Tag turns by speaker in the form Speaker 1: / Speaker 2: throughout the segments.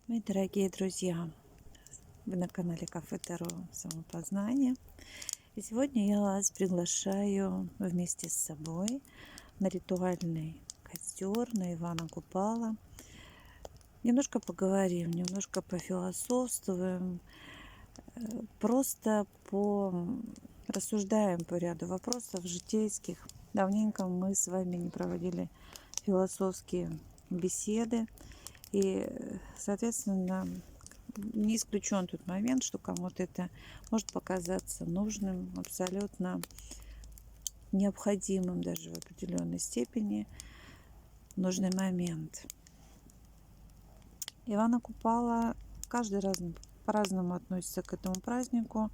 Speaker 1: Мои дорогие друзья, вы на канале Кафе Таро Самопознание. И сегодня я вас приглашаю вместе с собой на ритуальный костер, на Ивана Купала. Немножко поговорим, немножко пофилософствуем, просто рассуждаем по ряду вопросов житейских. Давненько мы с вами не проводили философские беседы. И, соответственно, не исключен тот момент, что кому-то это может показаться нужным, абсолютно необходимым даже в определенной степени в нужный момент. Ивана Купала каждый по-разному относится к этому празднику.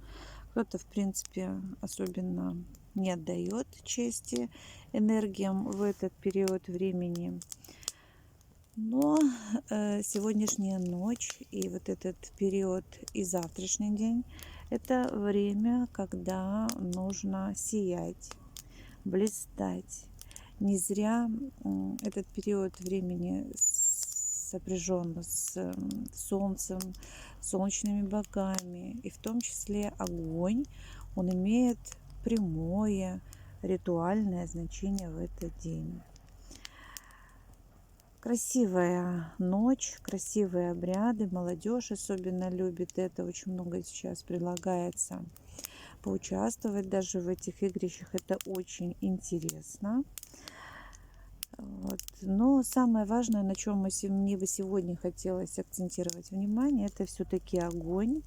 Speaker 1: Кто-то, в принципе, особенно не отдает чести энергиям в этот период времени. Но сегодняшняя ночь и вот этот период и завтрашний день – это время, когда нужно сиять, блистать. Не зря этот период времени сопряжен с солнцем, солнечными богами, и в том числе огонь, он имеет прямое ритуальное значение в этот день. Красивая ночь, красивые обряды, молодежь особенно любит это, очень много сейчас предлагается поучаствовать даже в этих игрищах, это очень интересно. Вот. Но самое важное, на чем мне бы сегодня хотелось акцентировать внимание, это все-таки огонь.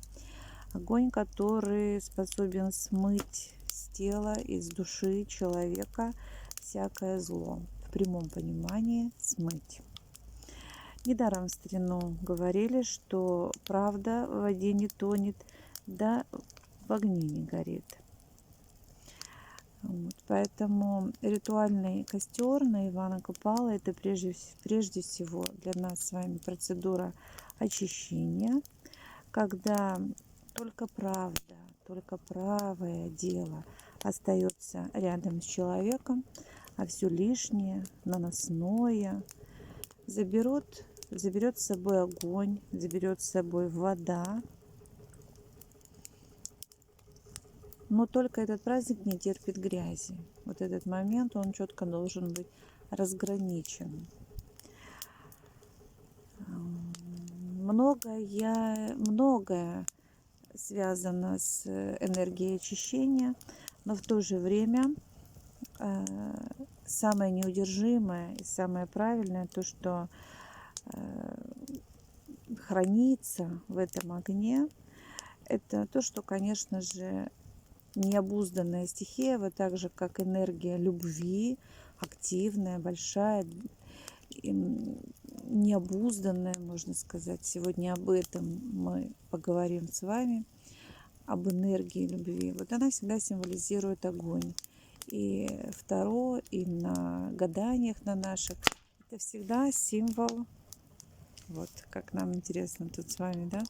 Speaker 1: Огонь, который способен смыть с тела, из души человека всякое зло. В прямом понимании смыть. Недаром в старину говорили, что правда в воде не тонет, да в огне не горит. Вот, поэтому ритуальный костер на Ивана Купала – это прежде всего для нас с вами процедура очищения, когда только правда, только правое дело остается рядом с человеком, а все лишнее, наносное заберет с собой огонь, заберет с собой вода. Но только этот праздник не терпит грязи. Вот этот момент, он четко должен быть разграничен. Многое связано с энергией очищения, но в то же время самое неудержимое и самое правильное то, что хранится в этом огне, это то, что, конечно же, необузданная стихия, вот так же, как энергия любви, активная, большая, необузданная, можно сказать. Сегодня об этом мы поговорим с вами, об энергии любви. Вот она всегда символизирует огонь. И в Таро, и на гаданиях на наших, это всегда символ, вот как нам интересно тут с вами, да,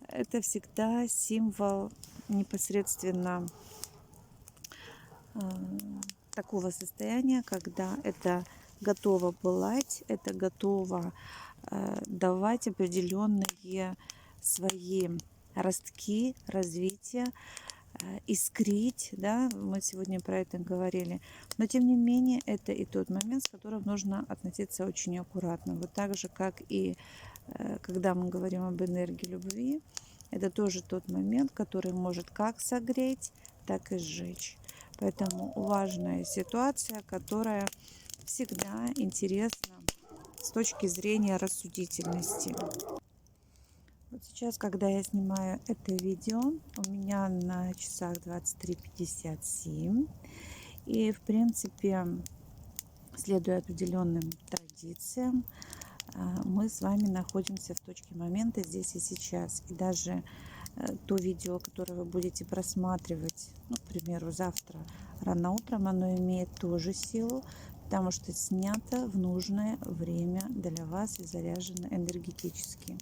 Speaker 1: это всегда символ непосредственно такого состояния, когда это готово пылать, это готово давать определенные свои ростки развития, искрить, да, мы сегодня про это говорили, но тем не менее это и тот момент, с которым нужно относиться очень аккуратно, вот так же, как и когда мы говорим об энергии любви, это тоже тот момент, который может как согреть, так и сжечь. Поэтому важная ситуация, которая всегда интересна с точки зрения рассудительности. Вот сейчас, когда я снимаю это видео, у меня на часах 23:57. И, в принципе, следуя определенным традициям, мы с вами находимся в точке момента здесь и сейчас. И даже то видео, которое вы будете просматривать, ну, к примеру, завтра рано утром, оно имеет тоже силу, потому что снято в нужное время для вас и заряжено энергетически.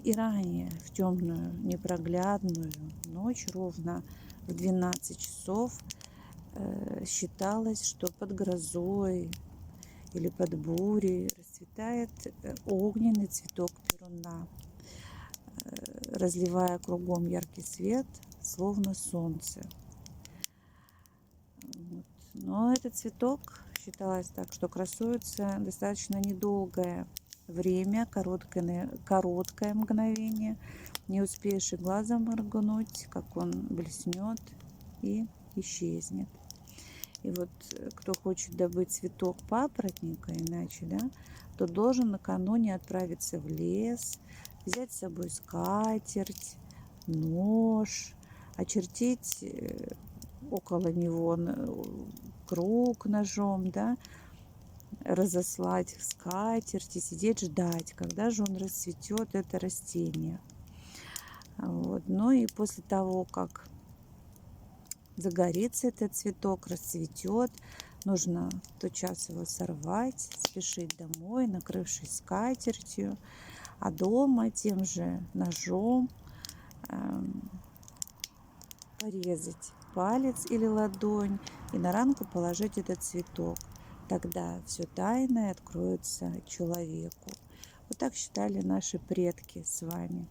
Speaker 1: И ранее, в темную, непроглядную ночь, ровно в 12 часов, считалось, что под грозой или под бурей расцветает огненный цветок перуна, разливая кругом яркий свет, словно солнце. Вот. Но этот цветок считалось так, что красуется достаточно недолгое время, короткое мгновение. Не успеешь и глазом моргнуть, как он блеснет и исчезнет. И вот кто хочет добыть цветок папоротника иначе, да, то должен накануне отправиться в лес, взять с собой скатерть, нож, очертить около него круг ножом, да, разослать скатерть и сидеть ждать, когда же он расцветет, это растение. Вот. Ну и после того, как загорится этот цветок, расцветет, нужно тотчас его сорвать, спешить домой, накрывшись скатертью, а дома тем же ножом порезать палец или ладонь и на ранку положить этот цветок. Тогда все тайное откроется человеку. Вот так считали наши предки с вами.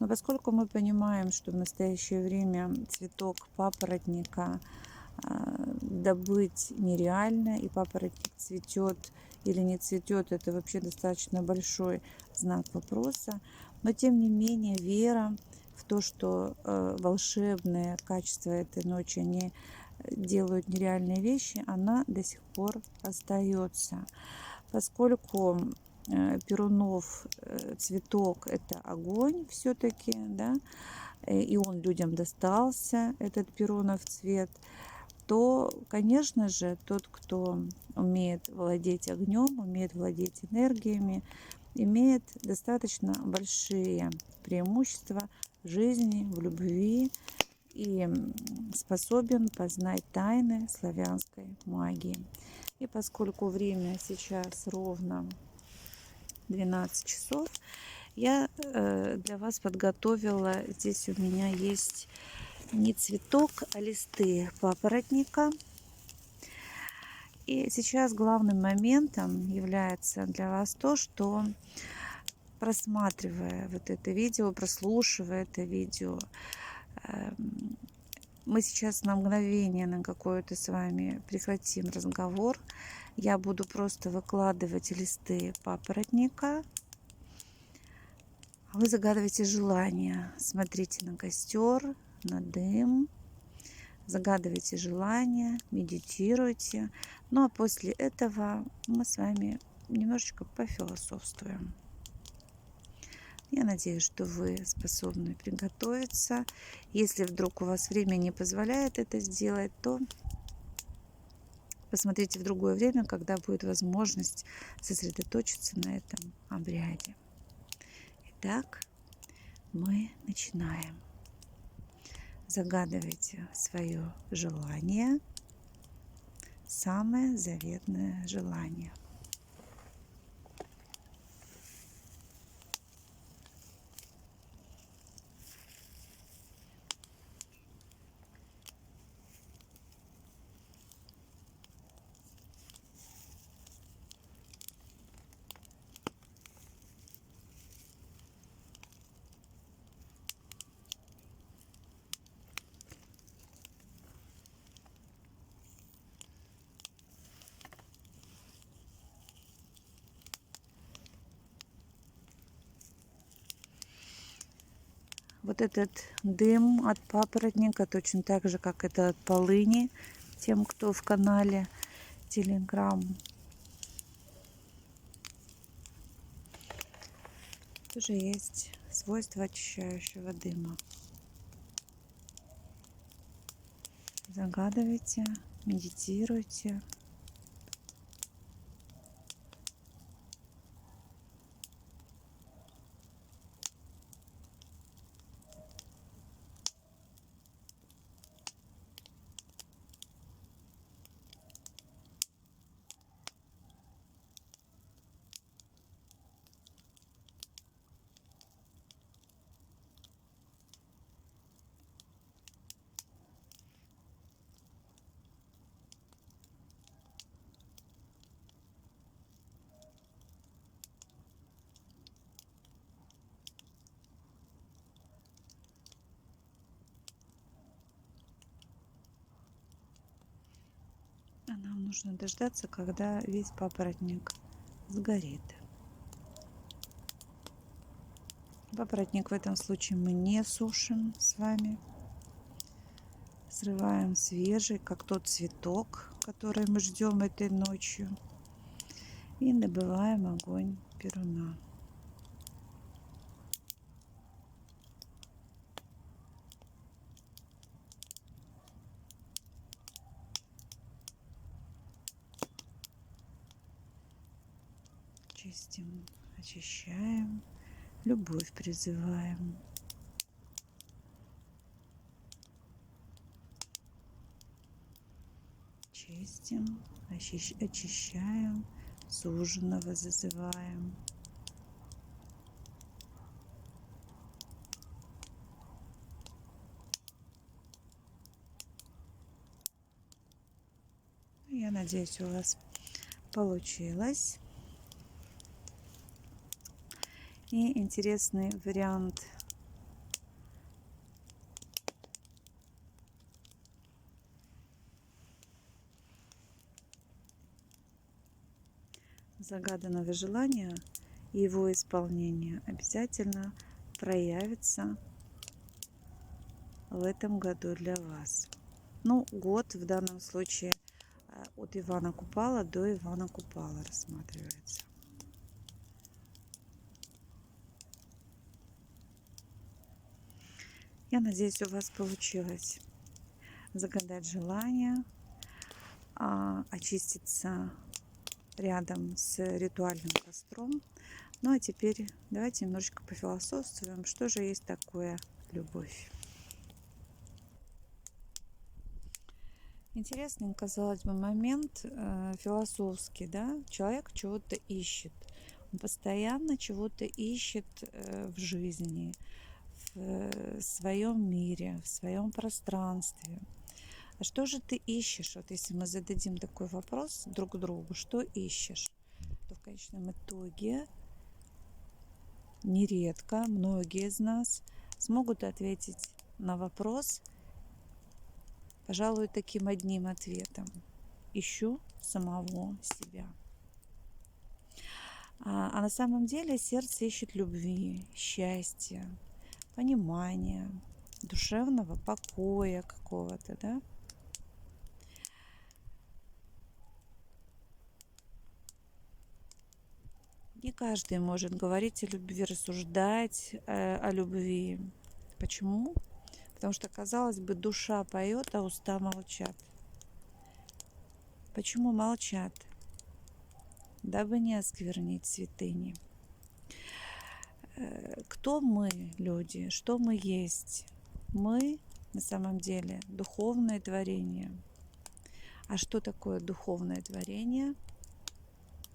Speaker 1: Но поскольку мы понимаем, что в настоящее время цветок папоротника добыть нереально, и папоротник цветет или не цветет, это вообще достаточно большой знак вопроса. Но тем не менее вера в то, что волшебные качества этой ночи, они делают нереальные вещи, она до сих пор остается. Поскольку перунов цветок — это огонь все-таки, да, и он людям достался, этот перунов цвет, то, конечно же, тот, кто умеет владеть огнем, умеет владеть энергиями, имеет достаточно большие преимущества в жизни, в любви и способен познать тайны славянской магии. И поскольку время сейчас ровно 12 часов, я для вас подготовила, здесь у меня есть не цветок, а листы папоротника. И сейчас главным моментом является для вас то, что, просматривая вот это видео, прослушивая это видео, мы сейчас на мгновение, на какое-то с вами прекратим разговор. Я буду просто выкладывать листы папоротника. Вы загадываете желание. Смотрите на костер, на дым. Загадывайте желание, медитируйте. Ну а после этого мы с вами немножечко пофилософствуем. Я надеюсь, что вы способны приготовиться. Если вдруг у вас время не позволяет это сделать, то посмотрите в другое время, когда будет возможность сосредоточиться на этом обряде. Итак, мы начинаем. Загадывайте свое желание, самое заветное желание. Вот этот дым от папоротника, точно так же, как это от полыни, тем, кто в канале Telegram, тоже есть свойства очищающего дыма. Загадывайте, медитируйте. А нам нужно дождаться, когда весь папоротник сгорит. Папоротник в этом случае мы не сушим с вами. Срываем свежий, как тот цветок, который мы ждем этой ночью. И добываем огонь перуна. Чистим, очищаем, любовь призываем. Чистим, очищаем, суженого зазываем. Я надеюсь, у вас получилось. И интересный вариант загаданного желания и его исполнение обязательно проявится в этом году для вас. Ну, год в данном случае от Ивана Купала до Ивана Купала рассматривается. Я надеюсь, у вас получилось загадать желание, очиститься рядом с ритуальным костром. Ну а теперь давайте немножечко пофилософствуем, что же есть такое любовь. Интересный, казалось бы, момент философский, да? Человек чего-то ищет. Он постоянно чего-то ищет в жизни, в своем мире, в своем пространстве. А что же ты ищешь? Вот если мы зададим такой вопрос друг другу, что ищешь, то в конечном итоге нередко многие из нас смогут ответить на вопрос, пожалуй, таким одним ответом. Ищу самого себя. А на самом деле сердце ищет любви, счастья, понимания, душевного покоя какого-то, да? Не каждый может говорить о любви, рассуждать о любви. Почему? Потому что, казалось бы, душа поет, а уста молчат. Почему молчат? Дабы не осквернить святыни. Кто мы, люди? Что мы есть? Мы, на самом деле, духовное творение. А что такое духовное творение?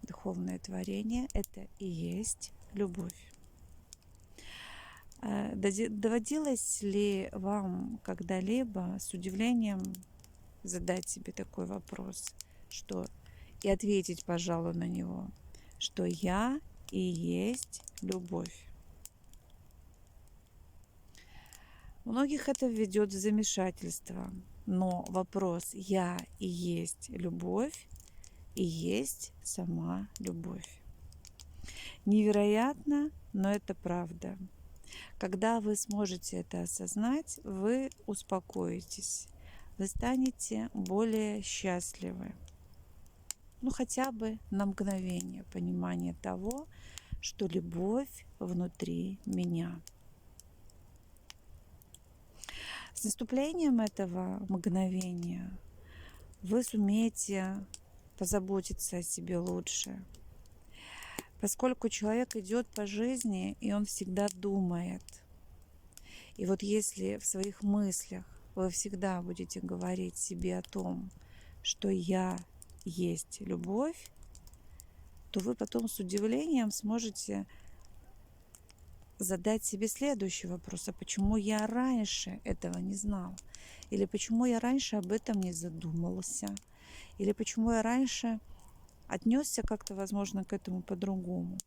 Speaker 1: Духовное творение – это и есть любовь. Доводилось ли вам когда-либо с удивлением задать себе такой вопрос, что и ответить, пожалуй, на него, что я и есть любовь? Многих это введет в замешательство, но вопрос «я и есть любовь» и есть сама любовь. Невероятно, но это правда. Когда вы сможете это осознать, вы успокоитесь, вы станете более счастливы. Ну, хотя бы на мгновение понимание того, что любовь внутри меня. С наступлением этого мгновения вы сумеете позаботиться о себе лучше. Поскольку человек идет по жизни, и он всегда думает. И вот если в своих мыслях вы всегда будете говорить себе о том, что я есть любовь, то вы потом с удивлением сможете задать себе следующий вопрос: а почему я раньше этого не знал? Или почему я раньше об этом не задумался? Или почему я раньше отнесся как-то, возможно, к этому по-другому?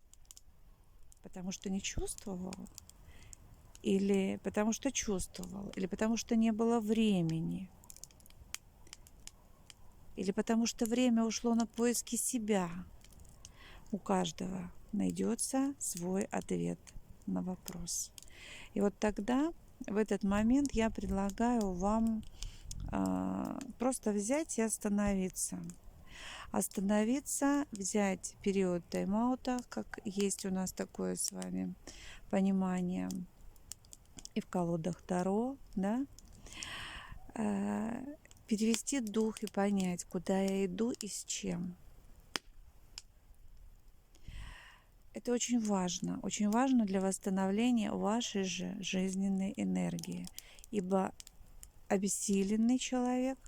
Speaker 1: Потому что не чувствовал? Или потому что чувствовал? Или потому что не было времени? или потому что время ушло на поиски себя. У каждого найдется свой ответ на вопрос. И вот тогда, в этот момент, я предлагаю вам просто взять и остановиться. Остановиться, взять период тайм-аута, как есть у нас такое с вами понимание и в колодах Таро, да, перевести дух и понять, куда я иду и с чем. Это очень важно для восстановления вашей же жизненной энергии, ибо обессиленный человек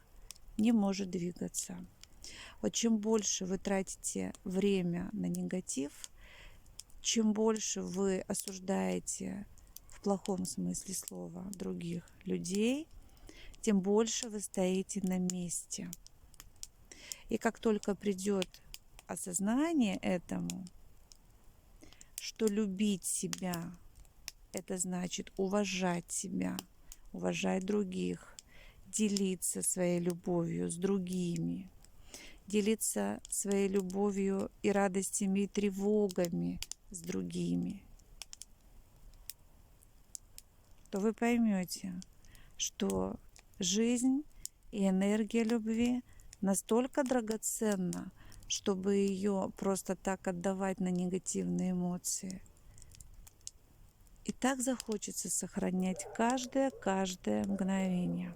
Speaker 1: не может двигаться. Вот чем больше вы тратите время на негатив, чем больше вы осуждаете в плохом смысле слова других людей, тем больше вы стоите на месте. И как только придет осознание этому, что любить себя – это значит уважать себя, уважать других, делиться своей любовью с другими, делиться своей любовью и радостями, и тревогами с другими, то вы поймете, что жизнь и энергия любви настолько драгоценна, чтобы ее просто так отдавать на негативные эмоции. И так захочется сохранять каждое мгновение.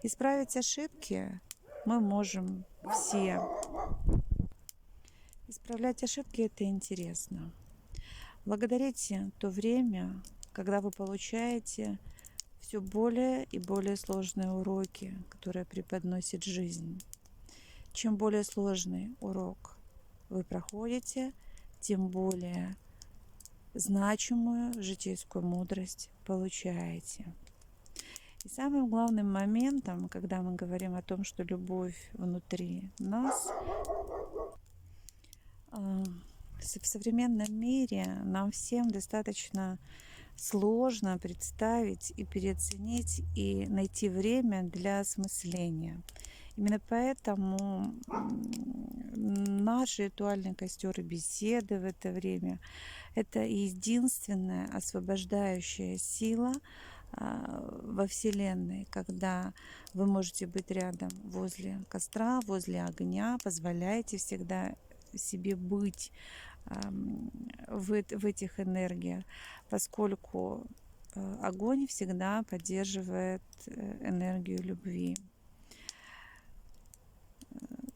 Speaker 1: Исправить ошибки мы можем все. Исправлять ошибки – это интересно. Благодарите то время, когда вы получаете все более и более сложные уроки, которые преподносит жизнь. Чем более сложный урок вы проходите, тем более значимую житейскую мудрость получаете. И самым главным моментом, когда мы говорим о том, что любовь внутри нас, в современном мире нам всем достаточно сложно представить и переоценить и найти время для осмысления. Именно поэтому наш ритуальный костер и беседы в это время – это единственная освобождающая сила во Вселенной, когда вы можете быть рядом возле костра, возле огня, позволяйте всегда себе быть в этих энергиях, поскольку огонь всегда поддерживает энергию любви.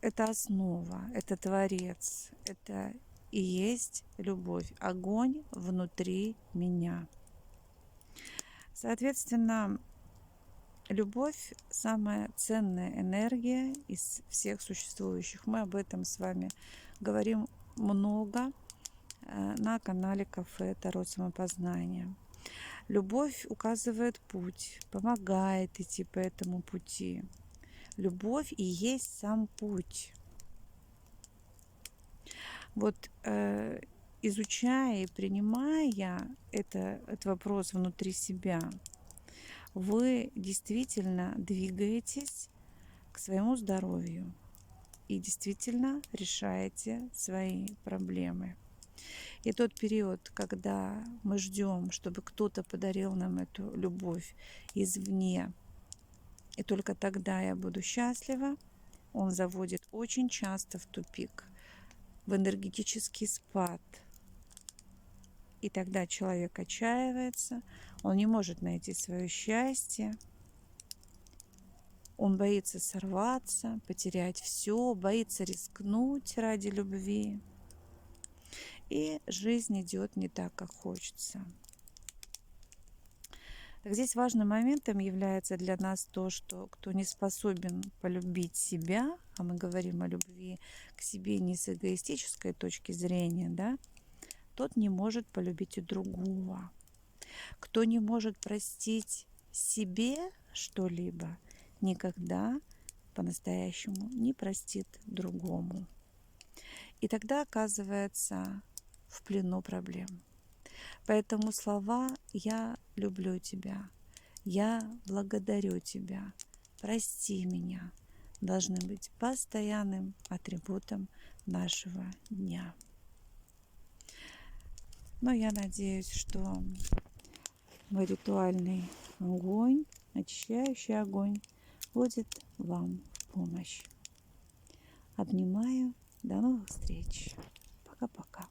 Speaker 1: Это основа, это Творец, это и есть любовь, огонь внутри меня. Соответственно, любовь – самая ценная энергия из всех существующих. Мы об этом с вами говорим много на канале Кафе Таро Самопознания. Любовь указывает путь, помогает идти по этому пути. Любовь и есть сам путь. Вот изучая и принимая этот вопрос внутри себя, вы действительно двигаетесь к своему здоровью и действительно решаете свои проблемы. И тот период, когда мы ждем, чтобы кто-то подарил нам эту любовь извне, и только тогда я буду счастлива, он заводит очень часто в тупик, в энергетический спад. И тогда человек отчаивается, он не может найти свое счастье, он боится сорваться, потерять все, боится рискнуть ради любви. И жизнь идет не так, как хочется. Так здесь важным моментом является для нас то, что кто не способен полюбить себя, а мы говорим о любви к себе не с эгоистической точки зрения, да, тот не может полюбить и другого. Кто не может простить себе что-либо, никогда по-настоящему не простит другому. И тогда оказывается в плену проблем. Поэтому слова «я люблю тебя», «я благодарю тебя», «прости меня», должны быть постоянным атрибутом нашего дня. Но я надеюсь, что мой ритуальный огонь, очищающий огонь, будет вам в помощь. Обнимаю. До новых встреч. Пока-пока.